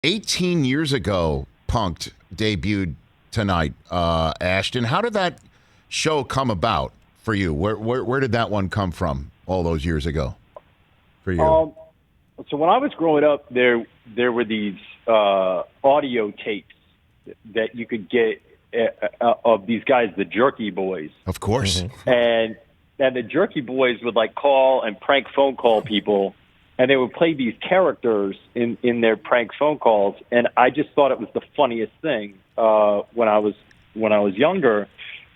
18 years ago, Punk'd debuted tonight. Ashton, how did that show come about for you? Where did that one come from all those years ago for you? So when I was growing up, there were these audio tapes that you could get of these guys, the Jerky Boys. Of course. And the Jerky Boys would like call and prank phone call people, and they would play these characters in their prank phone calls. And I just thought it was the funniest thing when I was younger.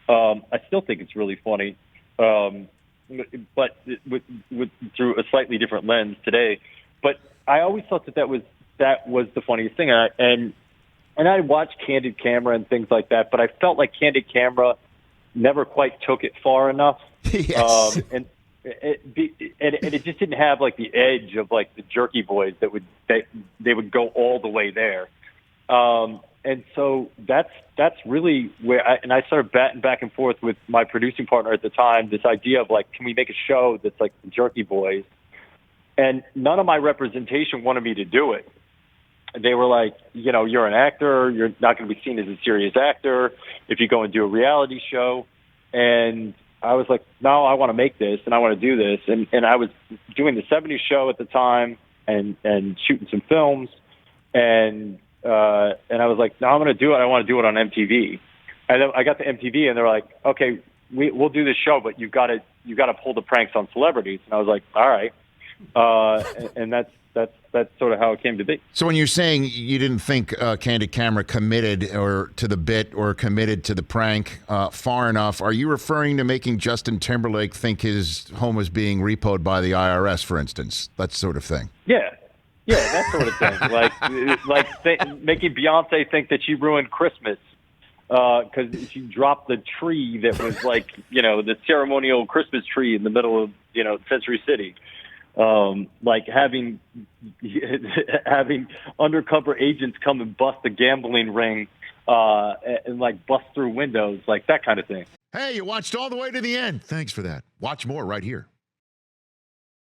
I still think it's really funny, but through a slightly different lens today. But I always thought that was the funniest thing. And I watched Candid Camera and things like that, but I felt like Candid Camera never quite took it far enough. Yes. And it just didn't have like the edge of like the Jerky Boys that they would go all the way there. And so that's really where I started batting back and forth with my producing partner at the time, this idea of like, can we make a show that's like the Jerky Boys? And none of my representation wanted me to do it. They were like, you're an actor. You're not going to be seen as a serious actor if you go and do a reality show. And I was like, no, I want to make this and I want to do this. And I was doing the 70s show at the time and shooting some films. And I was like, no, I'm going to do it. I want to do it on MTV. And then I got to MTV and they're like, okay, we'll do this show, but you got to pull the pranks on celebrities. And I was like, all right. And that's sort of how it came to be. So when you're saying you didn't think Candid Camera committed or to the bit or committed to the prank far enough, are you referring to making Justin Timberlake think his home was being repoed by the IRS, for instance? That sort of thing. Yeah, that sort of thing. like making Beyonce think that she ruined Christmas because she dropped the tree that was like, the ceremonial Christmas tree in the middle of, Century City. Like having undercover agents come and bust the gambling ring and like bust through windows, like that kind of thing. Hey, you watched all the way to the end. Thanks for that. Watch more right here.